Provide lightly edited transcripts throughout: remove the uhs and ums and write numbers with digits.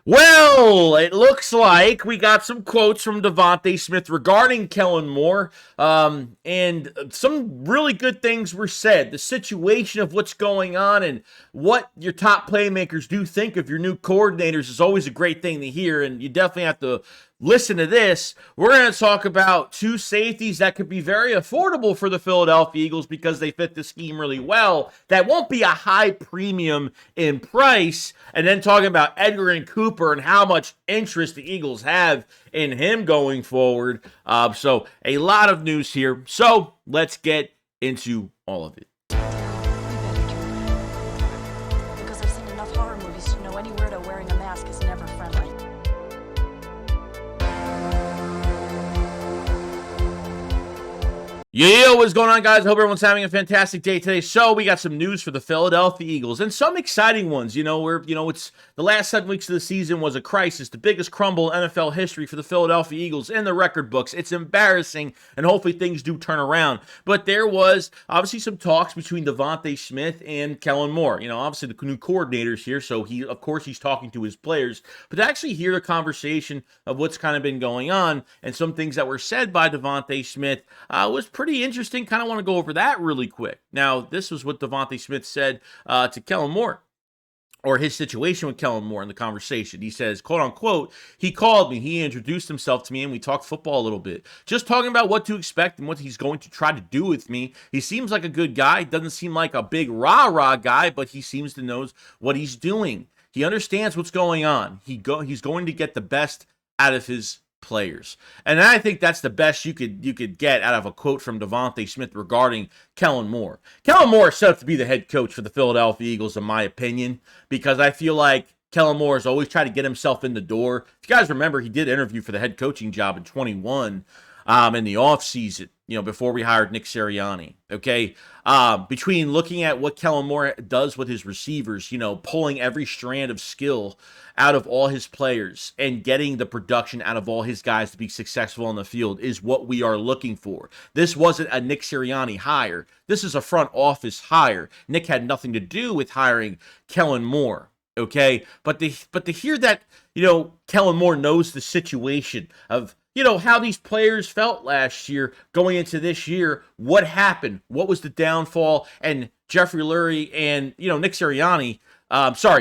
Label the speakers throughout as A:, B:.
A: Well, it looks like we got some quotes from Devonte Smith regarding Kellen Moore, and some really good things were said. The situation of what's going on and what your top playmakers do think of your new coordinators is always a great thing to hear, and you definitely have to listen to this. We're going to talk about two safeties that could be very affordable for the Philadelphia Eagles because they fit the scheme really well. That won't be a high premium in price. And then talking about Edgerrin Cooper and how much interest the Eagles have in him going forward. So a lot of news here. So let's get into all of it.
B: Because I've seen enough horror movies to know any weirdo wearing a mask is never friendly.
A: Yeah, what's going on, guys? I hope everyone's having a fantastic day today. So we got some news for the Philadelphia Eagles and some exciting ones. It's the last 7 weeks of the season was a crisis, the biggest crumble in NFL history for the Philadelphia Eagles in the record books. It's embarrassing, and hopefully things do turn around. But there was obviously some talks between Devonta Smith and Kellen Moore. Obviously the new coordinator's here, so he's talking to his players. But to actually hear the conversation of what's kind of been going on and some things that were said by Devonta Smith was pretty interesting. Kind of want to go over that really quick. Now, this was what Devonta Smith said to Kellen Moore, or his situation with Kellen Moore in the conversation. He says, quote unquote, he called me, he introduced himself to me, and we talked football a little bit. Just talking about what to expect and what he's going to try to do with me. He seems like a good guy. Doesn't seem like a big rah-rah guy, but he seems to know what he's doing. He understands what's going on. He's going to get the best out of his players. And I think that's the best you could get out of a quote from Devonta Smith regarding Kellen Moore. Kellen Moore is set up to be the head coach for the Philadelphia Eagles, in my opinion, because I feel like Kellen Moore has always tried to get himself in the door. If you guys remember, he did interview for the head coaching job in 21 in the offseason, before we hired Nick Sirianni. Okay. Between looking at what Kellen Moore does with his receivers, pulling every strand of skill out of all his players and getting the production out of all his guys to be successful on the field is what we are looking for. This wasn't a Nick Sirianni hire. This is a front office hire. Nick had nothing to do with hiring Kellen Moore. Okay. But to hear that, Kellen Moore knows the situation of, how these players felt last year going into this year, what happened, what was the downfall, and Jeffrey Lurie and, Nick Sirianni,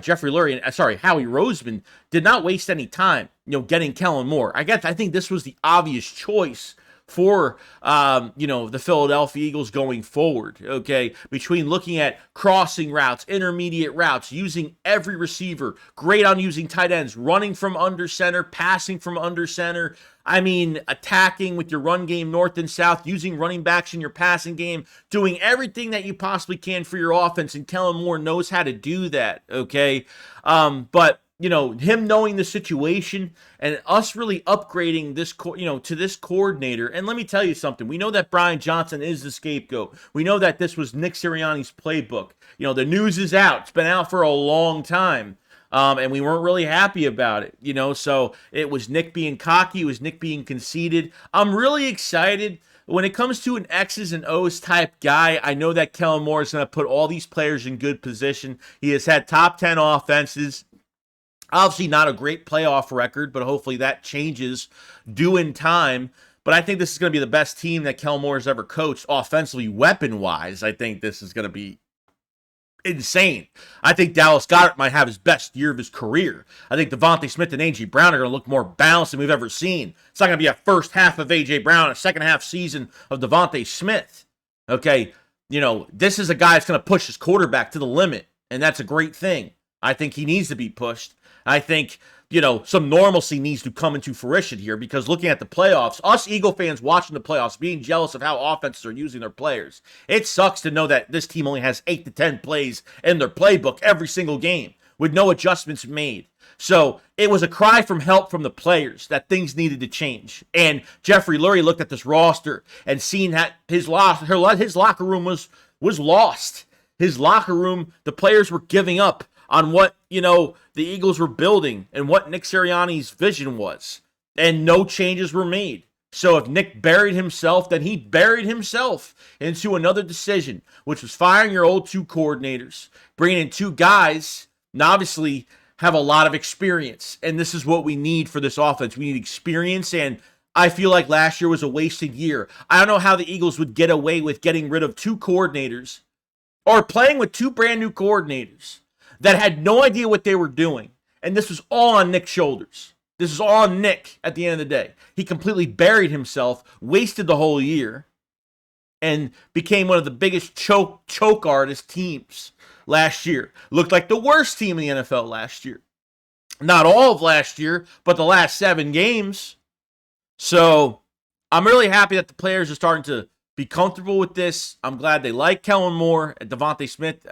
A: Jeffrey Lurie and, Howie Roseman did not waste any time, getting Kellen Moore. I think this was the obvious choice for, the Philadelphia Eagles going forward, okay? Between looking at crossing routes, intermediate routes, using every receiver, great on using tight ends, running from under center, passing from under center, attacking with your run game north and south, using running backs in your passing game, doing everything that you possibly can for your offense, and Kellen Moore knows how to do that, okay? But him knowing the situation and us really upgrading this, to this coordinator. And let me tell you something. We know that Brian Johnson is the scapegoat. We know that this was Nick Sirianni's playbook. The news is out. It's been out for a long time. And we weren't really happy about it, so it was Nick being cocky. It was Nick being conceited. I'm really excited. When it comes to an X's and O's type guy, I know that Kellen Moore is going to put all these players in good position. He has had top 10 offenses. Obviously not a great playoff record, but hopefully that changes due in time. But I think this is going to be the best team that Kellen Moore has ever coached offensively, weapon-wise. I think this is going to be insane. I think Dallas Goedert might have his best year of his career. I think Devonta Smith and A.J. Brown are going to look more balanced than we've ever seen. It's not going to be a first half of A.J. Brown and a second half season of Devonta Smith. Okay, this is a guy that's going to push his quarterback to the limit, and that's a great thing. I think he needs to be pushed. I think, some normalcy needs to come into fruition here, because looking at the playoffs, us Eagle fans watching the playoffs, being jealous of how offenses are using their players, it sucks to know that this team only has 8 to 10 plays in their playbook every single game with no adjustments made. So it was a cry for help from the players that things needed to change. And Jeffrey Lurie looked at this roster and seen that his locker room was lost. His locker room, the players were giving up on what, the Eagles were building and what Nick Sirianni's vision was. And no changes were made. So if Nick buried himself, then he buried himself into another decision, which was firing your old two coordinators, bringing in two guys. And obviously, have a lot of experience, and this is what we need for this offense. We need experience, and I feel like last year was a wasted year. I don't know how the Eagles would get away with getting rid of 2 coordinators or playing with 2 brand new coordinators that had no idea what they were doing. And this was all on Nick's shoulders. This is all on Nick at the end of the day. He completely buried himself, wasted the whole year, and became one of the biggest choke artist teams last year. Looked like the worst team in the NFL last year. Not all of last year, but the last 7 games. So I'm really happy that the players are starting to be comfortable with this. I'm glad they like Kellen more and Devonte Smith.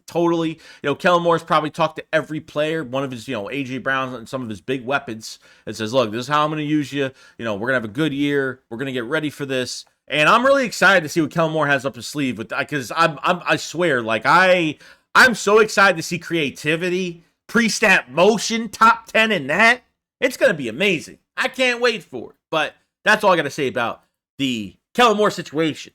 A: Totally. Kellen Moore's probably talked to every player, one of his, A.J. Brown and some of his big weapons, and says, look, this is how I'm going to use you. We're going to have a good year. We're going to get ready for this. And I'm really excited to see what Kellen Moore has up his sleeve with, because I swear, like I'm so excited to see creativity, pre-snap motion, top 10 in that. It's going to be amazing. I can't wait for it. But that's all I got to say about the Kellen Moore situation.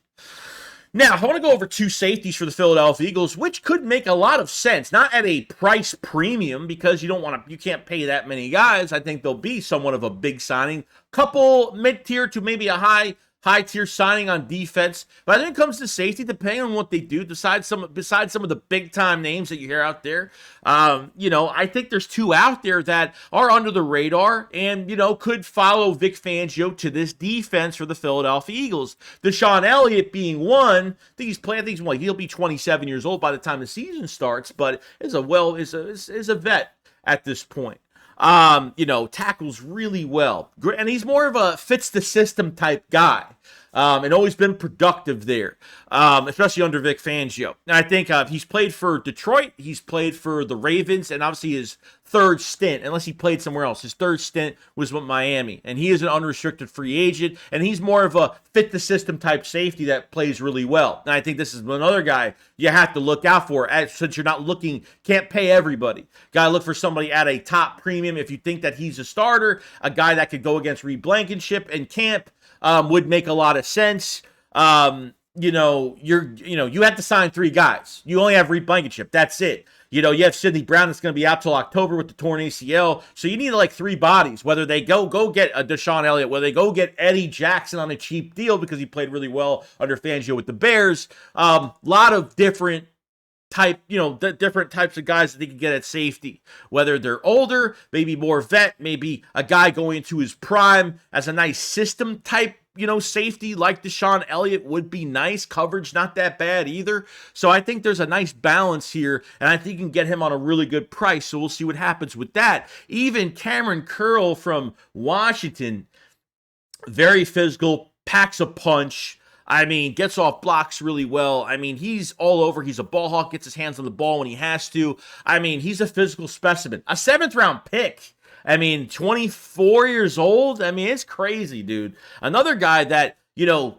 A: Now, I want to go over 2 safeties for the Philadelphia Eagles, which could make a lot of sense. Not at a price premium, because you can't pay that many guys. I think they'll be somewhat of a big signing. Couple mid-tier to maybe a high-tier signing on defense. But I think it comes to safety, depending on what they do, besides some of the big-time names that you hear out there. I think there's 2 out there that are under the radar and, could follow Vic Fangio to this defense for the Philadelphia Eagles. DeShon Elliott being one. He'll be 27 years old by the time the season starts, but is a vet at this point. Tackles really well. And he's more of a fits the system type guy. And always been productive there, especially under Vic Fangio. And I think he's played for Detroit, he's played for the Ravens, and obviously his 3rd stint, unless he played somewhere else, his 3rd stint was with Miami. And he is an unrestricted free agent, and he's more of a fit-the-system type safety that plays really well. And I think this is another guy you have to look out for, since you're not can't pay everybody. Got to look for somebody at a top premium if you think that he's a starter, a guy that could go against Reed Blankenship and Camp. Would make a lot of sense. You have to sign 3 guys. You only have Reed Blankenship. That's it. You have Sidney Brown that's going to be out till October with the torn ACL. So you need like 3 bodies, whether they go get a DeShon Elliott, whether they go get Eddie Jackson on a cheap deal because he played really well under Fangio with the Bears. Lot of different different types of guys that they can get at safety, whether they're older, maybe more vet, maybe a guy going into his prime as a nice system type, safety like DeShon Elliott would be nice. Coverage not that bad either. So I think there's a nice balance here, and I think you can get him on a really good price. So we'll see what happens with that. Even Cameron Curl from Washington, very physical, packs a punch. Gets off blocks really well. He's all over. He's a ball hawk, gets his hands on the ball when he has to. He's a physical specimen. A 7th-round pick. 24 years old. It's crazy, dude. Another guy that, the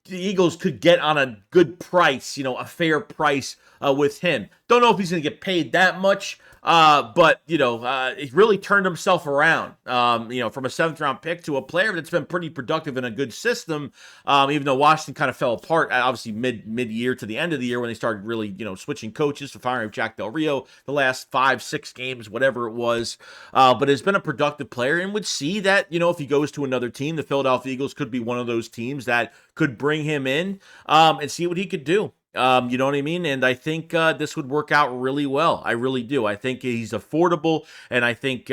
A: Eagles could get on a good price, a fair price with him. Don't know if he's going to get paid that much, but, he really turned himself around, from a 7th-round pick to a player that's been pretty productive in a good system, even though Washington kind of fell apart, obviously, mid-year to the end of the year when they started really, switching coaches for firing Jack Del Rio the last 5-6 games, whatever it was, but has been a productive player and would see that, if he goes to another team, the Philadelphia Eagles could be one of those teams that could bring him in and see what he could do. You know what I mean? And I think this would work out really well. I really do. I think he's affordable, and I think,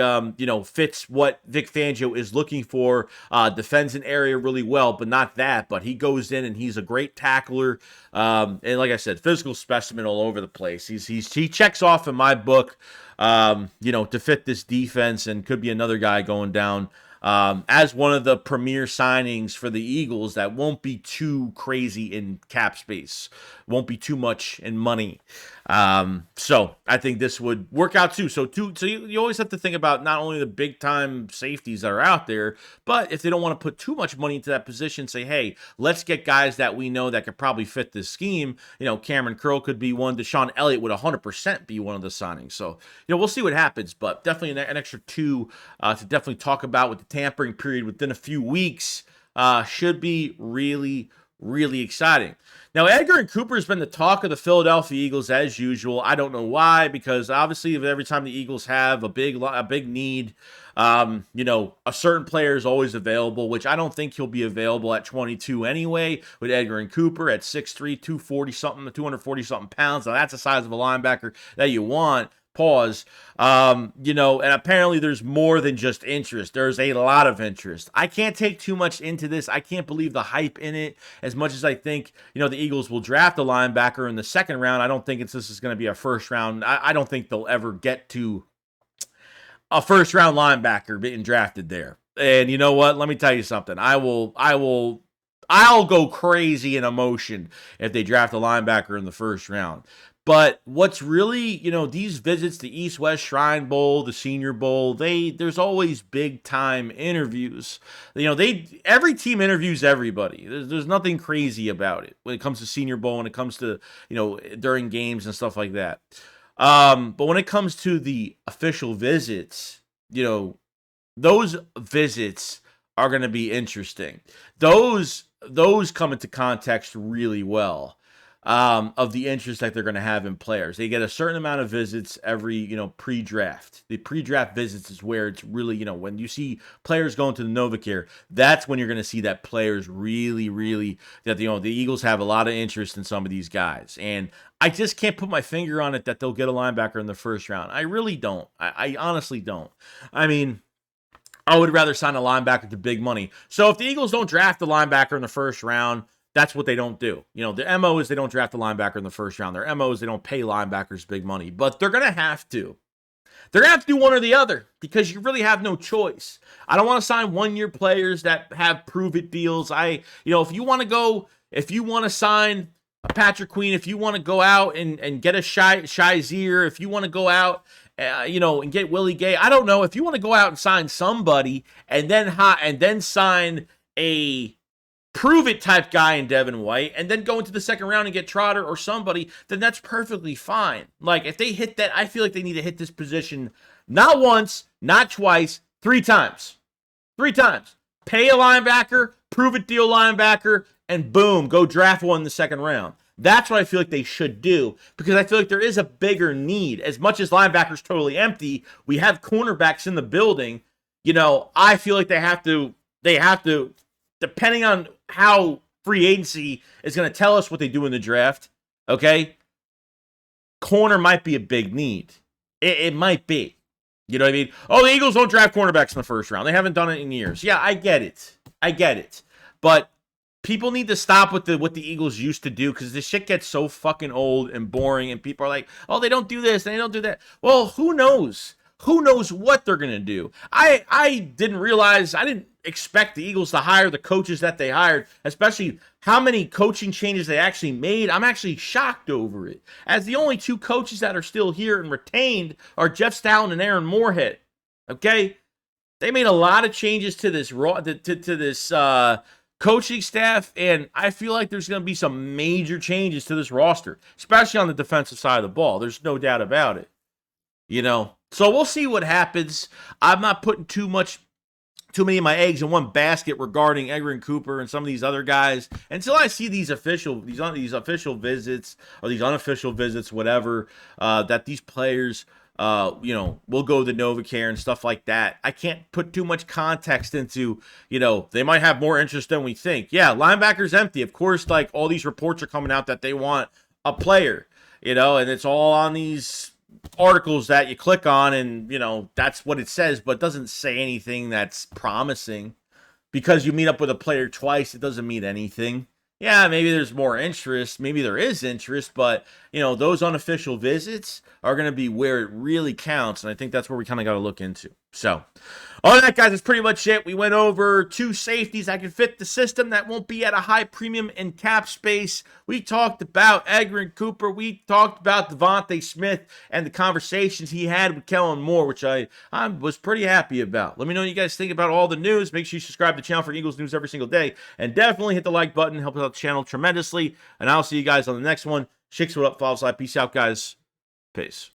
A: fits what Vic Fangio is looking for. Defends an area really well, but not that. But he goes in, and he's a great tackler. And like I said, physical specimen all over the place. He checks off in my book, to fit this defense, and could be another guy going down as one of the premier signings for the Eagles that won't be too crazy in cap space, won't be too much in money. So I think this would work out too. So you always have to think about not only the big time safeties that are out there, but if they don't want to put too much money into that position, say, hey, let's get guys that we know that could probably fit this scheme. Cameron Curl could be one. DeShon Elliott would 100% be one of the signings. So, we'll see what happens, but definitely an extra 2 to definitely talk about with the tampering period within a few weeks. Should be really, really exciting. Now, Edgerrin Cooper has been the talk of the Philadelphia Eagles as usual. I don't know why, because obviously every time the Eagles have a big need, a certain player is always available, which I don't think he'll be available at 22 anyway, with Edgerrin Cooper at 6'3", 240-something pounds. Now, that's the size of a linebacker that you want. Pause. And apparently there's more than just interest. There's a lot of interest. I can't take too much into this. I can't believe the hype in it as much as I think, the Eagles will draft a linebacker in the second round. I don't think this is going to be a first round. I don't think they'll ever get to a first round linebacker being drafted there. And you know what? Let me tell you something. I'll go crazy in emotion if they draft a linebacker in the first round. But what's really, these visits, the East-West Shrine Bowl, the Senior Bowl, there's always big-time interviews. Every team interviews everybody. There's nothing crazy about it when it comes to Senior Bowl, when it comes to, during games and stuff like that. But when it comes to the official visits, those visits are going to be interesting. Those come into context really well. Of the interest that they're going to have in players. They get a certain amount of visits every, pre-draft. The pre-draft visits is where it's really, when you see players going to the NovaCare, that's when you're going to see that players really, that, the Eagles have a lot of interest in some of these guys. And I just can't put my finger on it that they'll get a linebacker in the first round. I really don't. I honestly don't. I mean, I would rather sign a linebacker to big money. So if the Eagles don't draft the linebacker in the first round, that's what they don't do. The MO is they don't draft the linebacker in the first round. Their MO is they don't pay linebackers big money. But they're going to have to. They're going to have to do one or the other because you really have no choice. I don't want to sign one-year players that have prove-it deals. If you want to sign a Patrick Queen, if you want to go out and get a Shazier, if you want to go out and get Willie Gay, I don't know. If you want to go out and sign somebody and then sign a prove-it type guy in Devin White, and then go into the second round and get Trotter or somebody, then that's perfectly fine. Like, if they hit that, I feel like they need to hit this position not once, not twice, 3 times. 3 times. Pay a linebacker, prove-it deal linebacker, and boom, go draft one in the second round. That's what I feel like they should do, because I feel like there is a bigger need. As much as linebacker's totally empty, we have cornerbacks in the building. I feel like they have to, depending on how free agency is going to tell us what they do in the draft, okay? Corner might be a big need. It might be. You know what I mean? Oh, the Eagles don't draft cornerbacks in the first round. They haven't done it in years. Yeah, I get it. But people need to stop with what the Eagles used to do, because this shit gets so fucking old and boring, and people are like, oh, they don't do this, and they don't do that. Well, who knows? Who knows what they're going to do? I didn't expect the Eagles to hire the coaches that they hired, especially how many coaching changes they actually made. I'm actually shocked over it, as the only 2 coaches that are still here and retained are Jeff Stoutland and Aaron Moorhead. Okay? They made a lot of changes to this coaching staff, and I feel like there's going to be some major changes to this roster, especially on the defensive side of the ball. There's no doubt about it. So we'll see what happens. I'm not putting too many of my eggs in one basket regarding Edgerrin Cooper and some of these other guys until I see these official visits or these unofficial visits, whatever, that these players, will go to the NovaCare and stuff like that. I can't put too much context into, they might have more interest than we think. Yeah, linebacker's empty. Of course, like, all these reports are coming out that they want a player, and it's all on these articles that you click on, and that's what it says, but it doesn't say anything that's promising. Because you meet up with a player twice, it doesn't mean anything. Yeah, maybe there's more interest, maybe there is interest, but those unofficial visits are going to be where it really counts, and I think that's where we kind of got to look into. So, all that, guys, is pretty much it. We went over 2 safeties that can fit the system that won't be at a high premium in cap space. We talked about Edgerrin Cooper. We talked about Devonte Smith and the conversations he had with Kellen Moore, which I was pretty happy about. Let me know what you guys think about all the news. Make sure you subscribe to the channel for Eagles news every single day. And definitely hit the like button. Help out the channel tremendously. And I'll see you guys on the next one. Shakes, what up, follows. Peace out, guys. Peace.